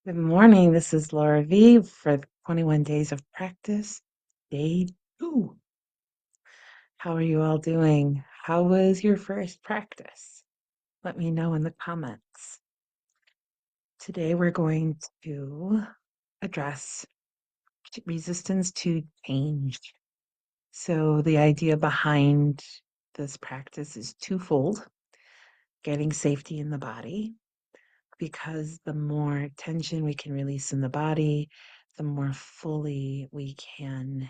Good morning. This is Laura V for 21 Days of Practice, Day 2. How are you all doing? How was your first practice? Let me know in the comments. Today we're going to address resistance to change. So, the idea behind this practice is twofold: getting safety in the body, because the more tension we can release in the body, the more fully we can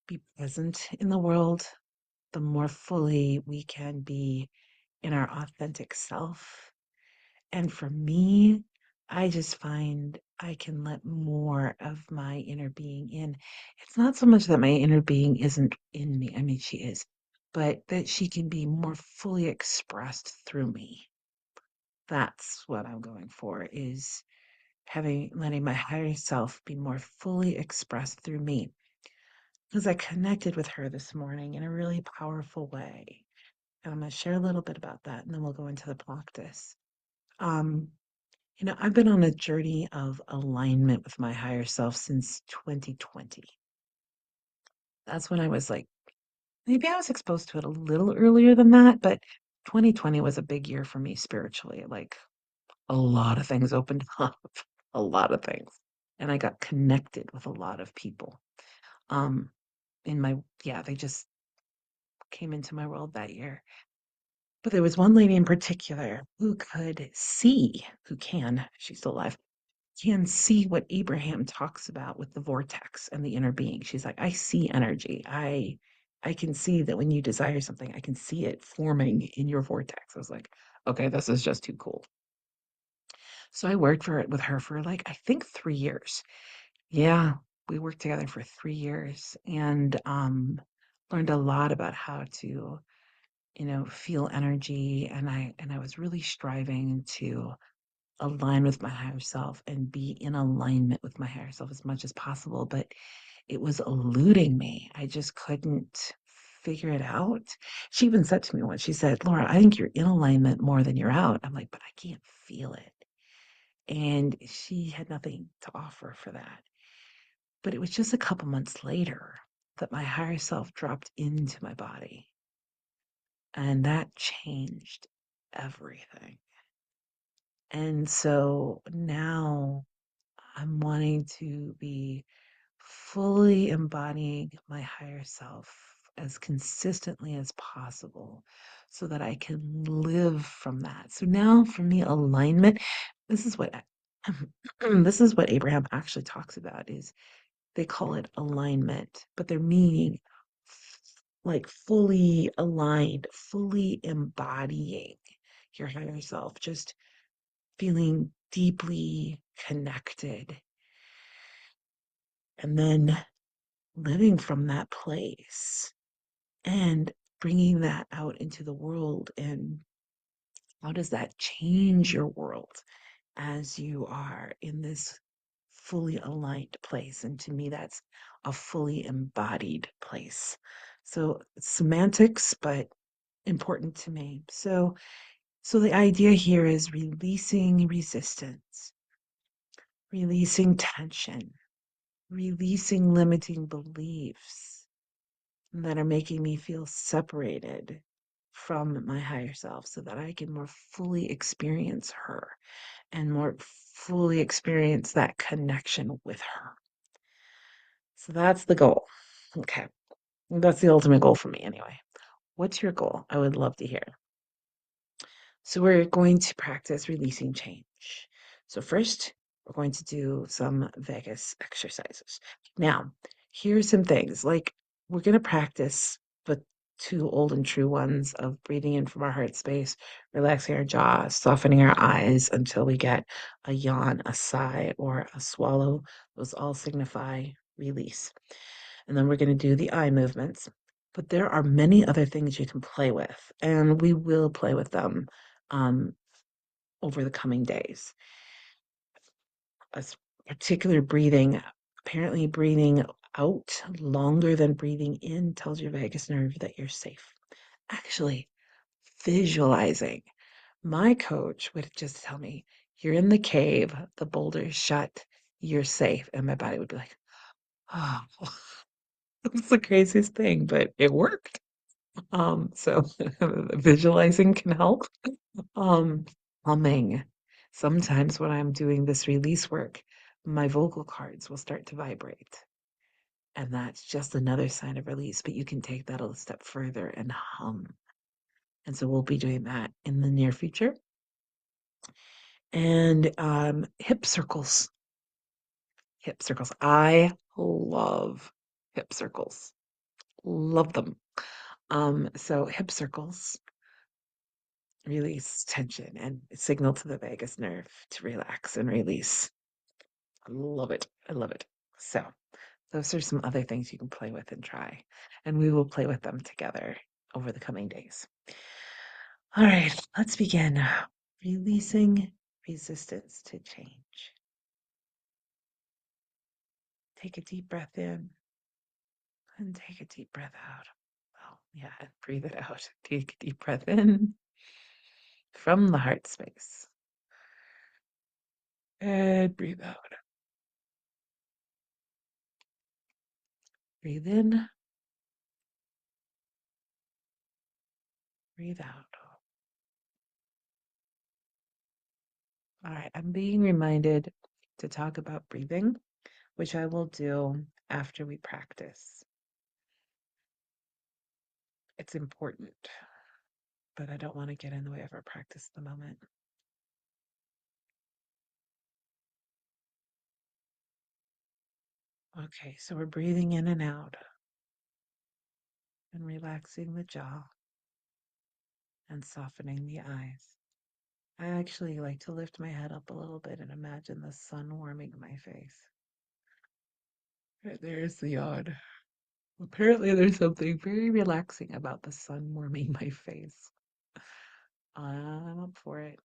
be present in the world, the more fully we can be in our authentic self. And for me, I just find I can let more of my inner being in. It's not so much that my inner being isn't in me, I mean, she is, but that she can be more fully expressed through me. That's what I'm going for, is letting my higher self be more fully expressed through me. Because I connected with her this morning in a really powerful way. And I'm going to share a little bit about that, and then we'll go into the practice. Um, I've been on a journey of alignment with my higher self since 2020. That's when I was like, maybe I was exposed to it a little earlier than that, but 2020 was a big year for me spiritually. Like, a lot of things opened up, a lot of things. And I got connected with a lot of people. Um, in my, yeah, they just came into my world that year. But there was one lady in particular who could see, who can, she's still alive, can see what Abraham talks about with the vortex and the inner being. She's like, I see energy. I can see that when you desire something, I can see it forming in your vortex. I was like, okay, this is just too cool. So I worked for it with her for like, I think 3 years. Yeah, we worked together for 3 years and learned a lot about how to feel energy. And I was really striving to align with my higher self and be in alignment with my higher self as much as possible, but it was eluding me. I just couldn't figure it out. She even said to me once, she said, Laura, I think you're in alignment more than you're out. I'm like, but I can't feel it. And she had nothing to offer for that. But it was just a couple months later that my higher self dropped into my body. And that changed everything. And so now I'm wanting to be fully embodying my higher self as consistently as possible so that I can live from that. So now for me, alignment, this is what this is what Abraham actually talks about, is they call it alignment, but they're meaning like fully aligned, fully embodying your higher self, just feeling deeply connected, and then living from that place and bringing that out into the world. And how does that change your world as you are in this fully aligned place? And to me, that's a fully embodied place. So semantics, but important to me. So the idea here is releasing resistance, releasing tension, releasing limiting beliefs that are making me feel separated from my higher self so that I can more fully experience her and more fully experience that connection with her. So that's the goal. Okay. That's the ultimate goal for me anyway. What's your goal? I would love to hear. So we're going to practice releasing change. So first, we're going to do some vagus exercises. Now, here's some things. Like, we're going to practice the two old and true ones of breathing in from our heart space, relaxing our jaw, softening our eyes until we get a yawn, a sigh, or a swallow. Those all signify release. And then we're going to do the eye movements. But there are many other things you can play with, and we will play with them um, over the coming days. A particular breathing, apparently breathing out longer than breathing in tells your vagus nerve that you're safe. Actually, visualizing. My coach would just tell me, You're in the cave, the boulder's shut, you're safe. And my body would be like, oh, it's the craziest thing, but it worked. So visualizing can help. Um, Humming. Sometimes when I'm doing this release work, my vocal cords will start to vibrate. And that's just another sign of release, but you can take that a step further and hum. And so we'll be doing that in the near future. And hip circles. Hip circles. I love hip circles. Love them. So hip circles release tension and signal to the vagus nerve to relax and release. I love it. I love it. So those are some other things you can play with and try. And we will play with them together over the coming days. All right, let's begin. Releasing resistance to change. Take a deep breath in and take a deep breath out. Oh, yeah, and breathe it out. Take a deep breath in from the heart space and breathe out. Breathe in, breathe out. All right, I'm being reminded to talk about breathing, which I will do after we practice. It's important, but I don't want to get in the way of our practice at the moment. Okay, so we're breathing in and out and relaxing the jaw and softening the eyes. I actually like to lift my head up a little bit and imagine the sun warming my face. Right, there's the yawn. Apparently, there's something very relaxing about the sun warming my face. I'm up for it.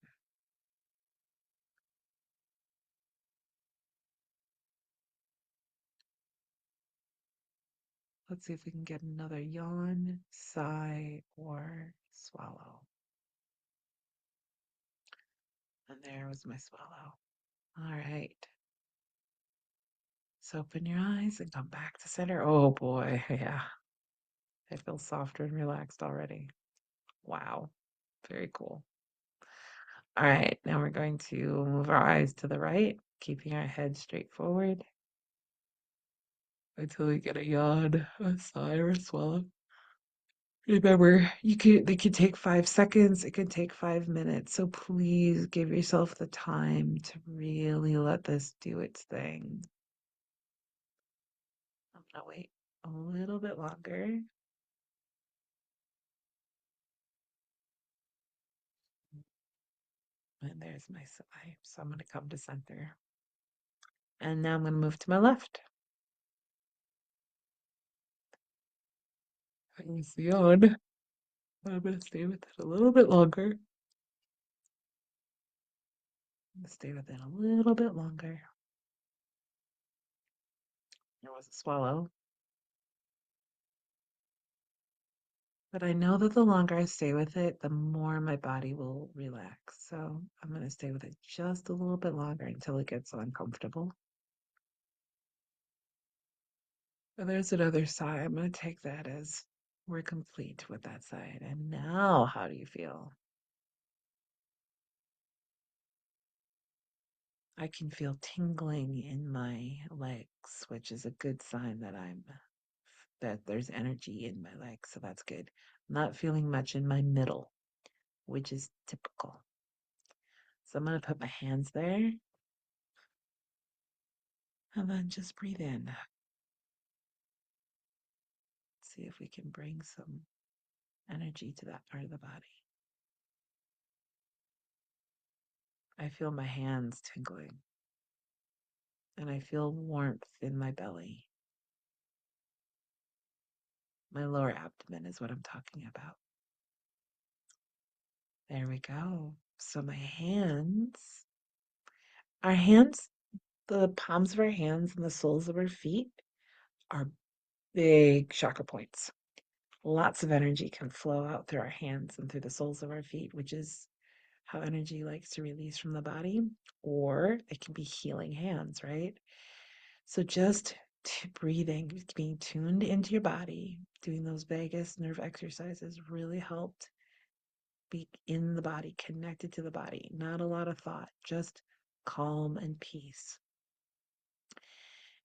Let's see if we can get another yawn, sigh, or swallow. And there was my swallow. All right. So open your eyes and come back to center. Oh boy, yeah. I feel softer and relaxed already. Wow. Very cool. All right, now we're going to move our eyes to the right, keeping our head straight forward until we get a yawn, a sigh, or a swallow. Remember, they could take 5 seconds, it could take 5 minutes. So please give yourself the time to really let this do its thing. I'm gonna wait a little bit longer. And there's my sigh. So I'm gonna come to center. And now I'm gonna move to my left. There's the yawn. I'm gonna stay with it a little bit longer. Stay with it a little bit longer. There was a swallow. But I know that the longer I stay with it, the more my body will relax. So I'm going to stay with it just a little bit longer until it gets uncomfortable. And there's another sigh. I'm going to take that as we're complete with that side. And now, how do you feel? I can feel tingling in my legs, which is a good sign that there's energy in my legs. So that's good. I'm not feeling much in my middle, which is typical. So I'm going to put my hands there and then just breathe in. See if we can bring some energy to that part of the body. I feel my hands tingling and I feel warmth in my belly. My lower abdomen is what I'm talking about. There we go. So our hands, the palms of our hands and the soles of our feet are big chakra points. Lots of energy can flow out through our hands and through the soles of our feet, which is how energy likes to release from the body, or it can be healing hands, right? So just breathing, being tuned into your body, doing those vagus nerve exercises really helped be in the body, connected to the body. Not a lot of thought, just calm and peace.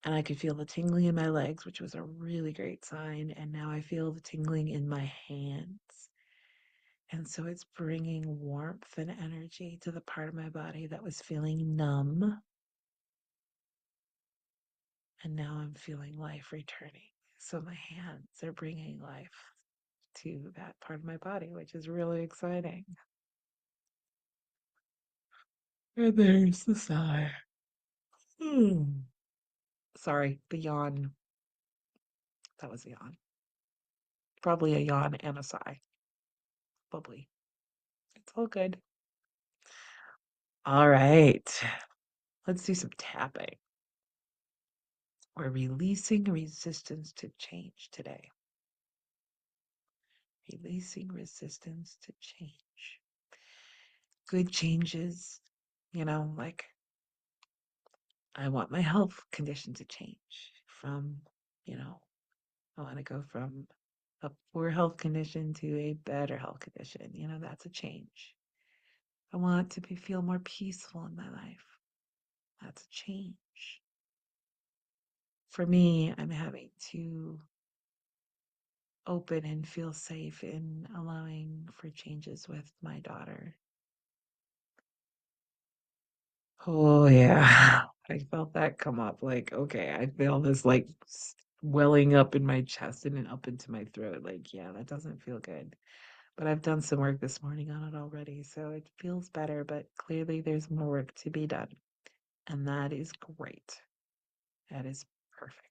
And I could feel the tingling in my legs, which was a really great sign. And now I feel the tingling in my hands. And so it's bringing warmth and energy to the part of my body that was feeling numb. And now I'm feeling life returning. So my hands are bringing life to that part of my body, which is really exciting. And there's the sigh. Hmm. Sorry, the yawn. That was a yawn. Probably a yawn and a sigh. Bubbly. It's all good. All right. Let's do some tapping. We're releasing resistance to change today. Releasing resistance to change. Good changes, like I want my health condition to change from, I want to go from a poor health condition to a better health condition. That's a change. I want to feel more peaceful in my life. That's a change. For me, I'm having to open and feel safe in allowing for changes with my daughter. Oh, yeah. I felt that come up. Like, okay, I feel this like welling up in my chest and then up into my throat. Like, yeah, that doesn't feel good. But I've done some work this morning on it already, so it feels better, but clearly there's more work to be done. And that is great. That is perfect.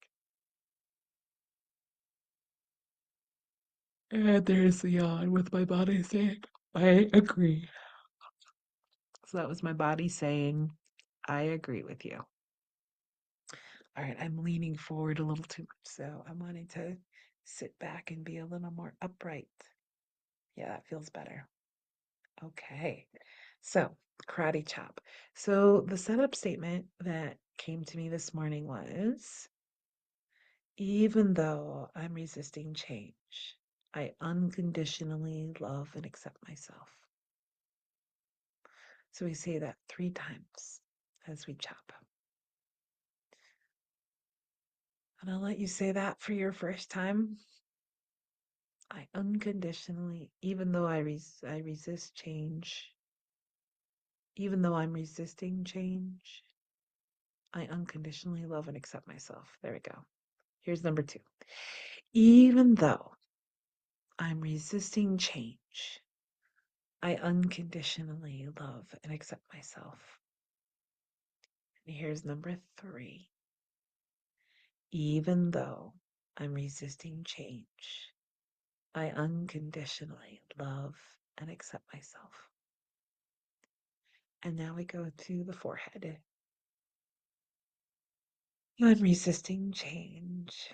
And there's the yawn with my body saying, I agree. So that was my body saying, I agree with you. All right, I'm leaning forward a little too much, so I'm wanting to sit back and be a little more upright. Yeah, that feels better. Okay, so karate chop. So the setup statement that came to me this morning was, even though I'm resisting change, I unconditionally love and accept myself. So we say that 3 times as we chop. And I'll let you say that for your first time. I unconditionally, even though I resist change, even though I'm resisting change, I unconditionally love and accept myself. There we go. Here's number 2. Even though I'm resisting change, I unconditionally love and accept myself. And here's number 3. Even though I'm resisting change, I unconditionally love and accept myself. And now we go to the forehead. I'm resisting change,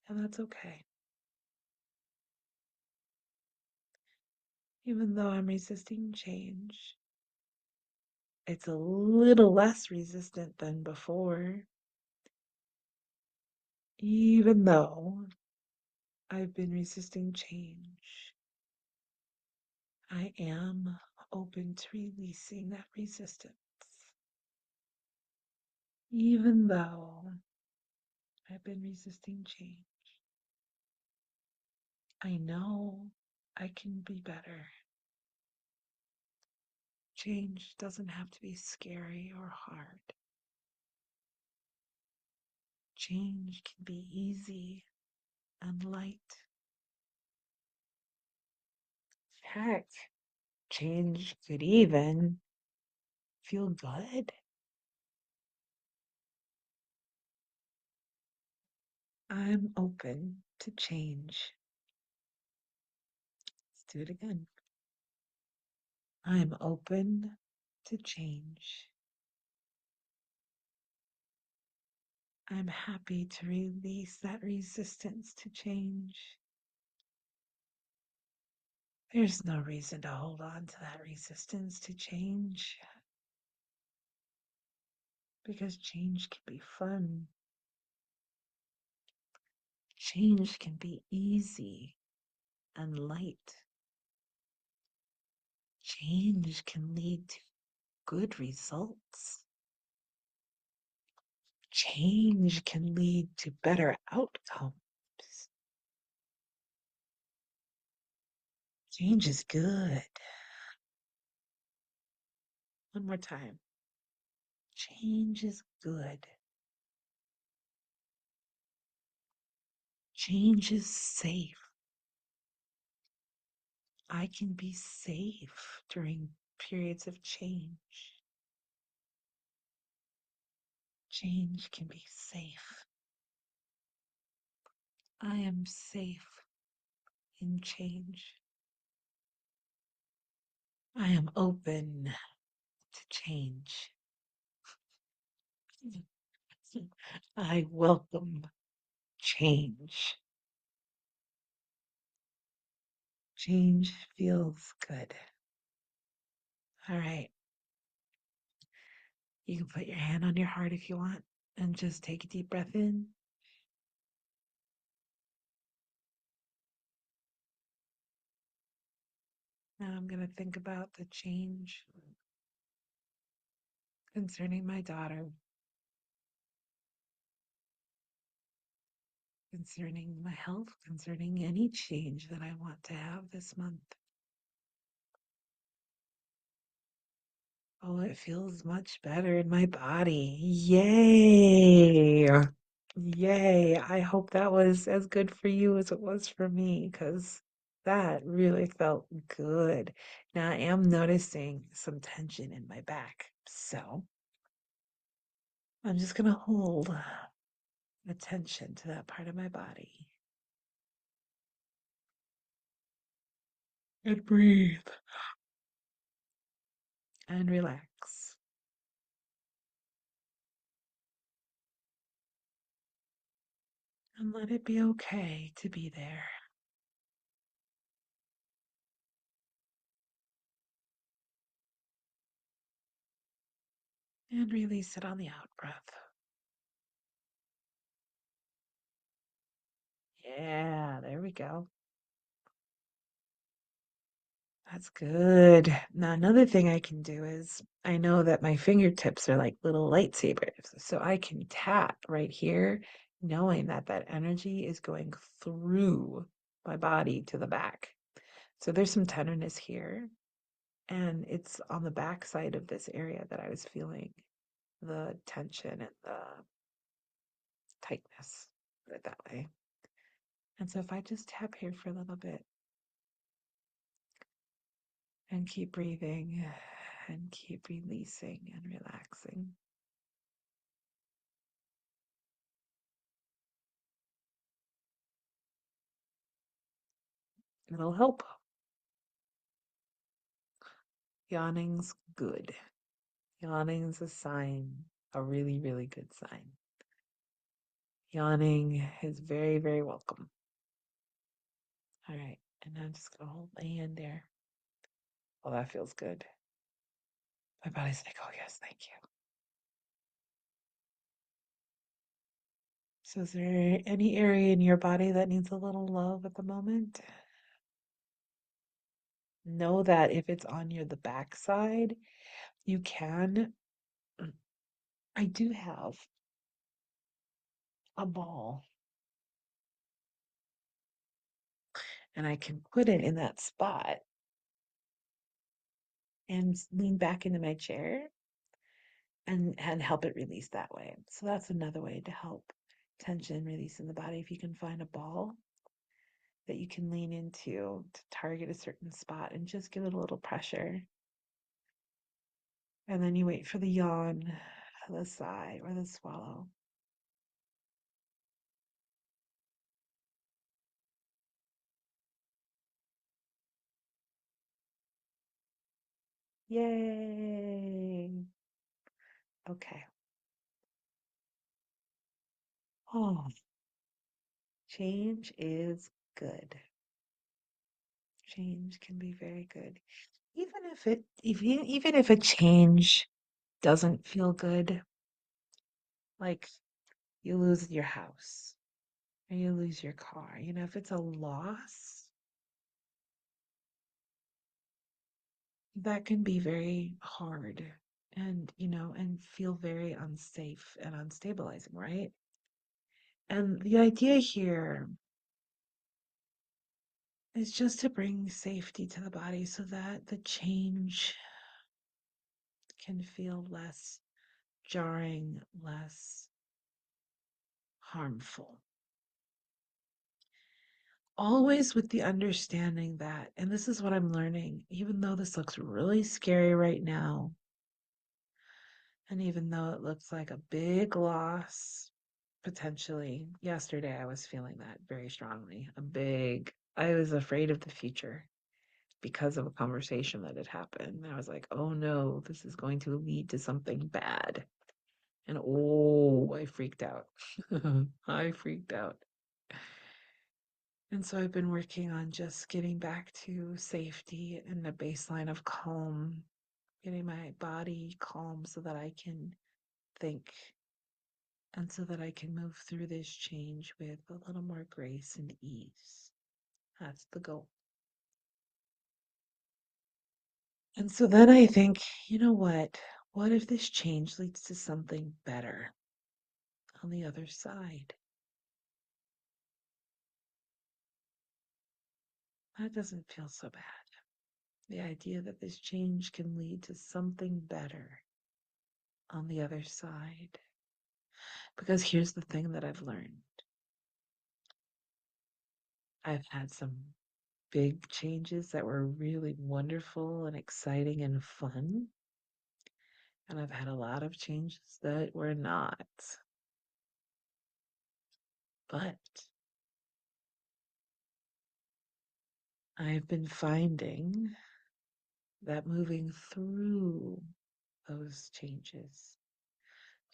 and that's okay. Even though I'm resisting change, it's a little less resistant than before. Even though I've been resisting change, I am open to releasing that resistance. Even though I've been resisting change, I know I can be better. Change doesn't have to be scary or hard. Change can be easy and light. Heck, change could even feel good. I'm open to change. Let's do it again. I'm open to change. I'm happy to release that resistance to change. There's no reason to hold on to that resistance to change because change can be fun. Change can be easy and light. Change can lead to good results. Change can lead to better outcomes. Change is good. One more time. Change is good. Change is safe. I can be safe during periods of change. Change can be safe. I am safe in change. I am open to change. I welcome change. Change feels good. All right. You can put your hand on your heart if you want and just take a deep breath in. Now I'm going to think about the change concerning my daughter, concerning my health, concerning any change that I want to have this month. Oh, it feels much better in my body. Yay! Yay. I hope that was as good for you as it was for me because that really felt good. Now I am noticing some tension in my back. So I'm just going to hold attention to that part of my body and breathe and relax and let it be okay to be there and release it on the out breath. Yeah, there we go. That's good. Now, another thing I can do is I know that my fingertips are like little lightsabers. So I can tap right here, knowing that that energy is going through my body to the back. So there's some tenderness here, and it's on the back side of this area that I was feeling the tension and the tightness, put it that way. And so if I just tap here for a little bit and keep breathing and keep releasing and relaxing. It'll help. Yawning's good. Yawning's a sign, a really, really good sign. Yawning is very, very welcome. All right. And I'm just going to hold my hand there. Oh, that feels good. My body's like, oh, yes, thank you. So, is there any area in your body that needs a little love at the moment? Know that if it's on the back side, you can. I do have a ball and I can put it in that spot and lean back into my chair and help it release that way. So that's another way to help tension release in the body. If you can find a ball that you can lean into to target a certain spot and just give it a little pressure. And then you wait for the yawn, the sigh, or the swallow. Yay! Okay. Oh, change is good. Change can be very good. Even if a change doesn't feel good, like you lose your house or you lose your car, if it's a loss, that can be very hard and feel very unsafe and unstabilizing, right? And the idea here is just to bring safety to the body so that the change can feel less jarring, less harmful. Always with the understanding that, and this is what I'm learning, even though this looks really scary right now, and even though it looks like a big loss, potentially, yesterday I was feeling that very strongly. I was afraid of the future because of a conversation that had happened. I was like, oh no, this is going to lead to something bad. And oh, I freaked out. I freaked out. And so I've been working on just getting back to safety and a baseline of calm, getting my body calm so that I can think and so that I can move through this change with a little more grace and ease. That's the goal. And so then I think, you know what? What if this change leads to something better on the other side? That doesn't feel so bad. The idea that this change can lead to something better on the other side. Because here's the thing that I've learned. I've had some big changes that were really wonderful and exciting and fun. And I've had a lot of changes that were not. But I've been finding that moving through those changes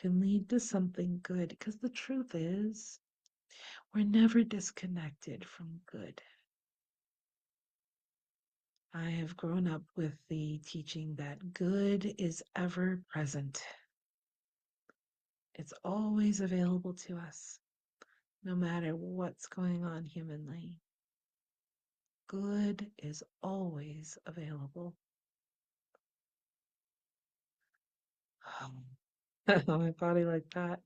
can lead to something good. Because the truth is, we're never disconnected from good. I have grown up with the teaching that good is ever present. It's always available to us, no matter what's going on humanly. Good is always available. My body like that.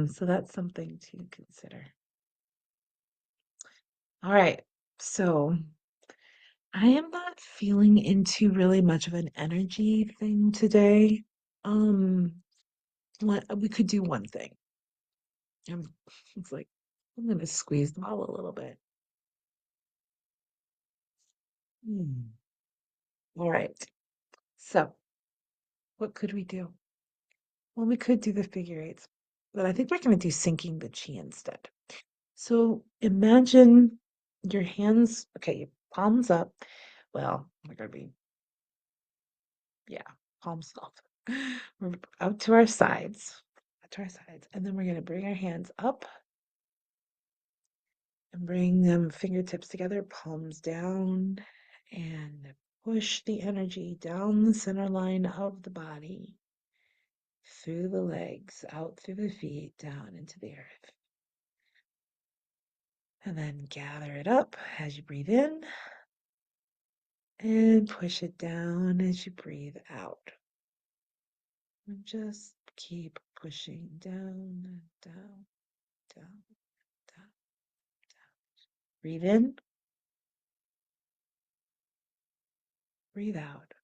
So that's something to consider. All right. So I am not feeling into really much of an energy thing today. Um, we could do one thing. I'm, it's like I'm gonna squeeze the ball a little bit. Hmm. All right. So what could we do? Well, we could do the figure eights, but I think we're gonna do sinking the chi instead. So imagine your hands, okay, your palms up. Well, they're gonna be, yeah, palms up. We're out to our sides, out to our sides, and then we're gonna bring our hands up and bring them fingertips together, palms down, and push the energy down the center line of the body, through the legs, out through the feet, down into the earth. And then gather it up as you breathe in and push it down as you breathe out. And just keep pushing down, down, down, down, down. Breathe in, breathe out.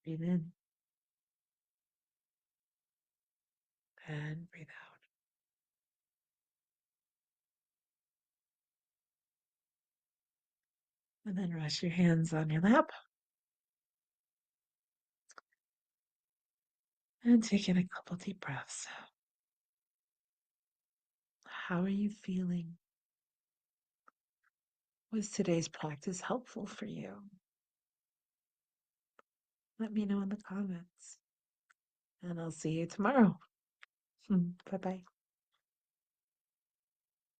Breathe in and breathe out. And then rest your hands on your lap and take in a couple deep breaths. How are you feeling? Was today's practice helpful for you? Let me know in the comments. and I'll see you tomorrow. Bye bye.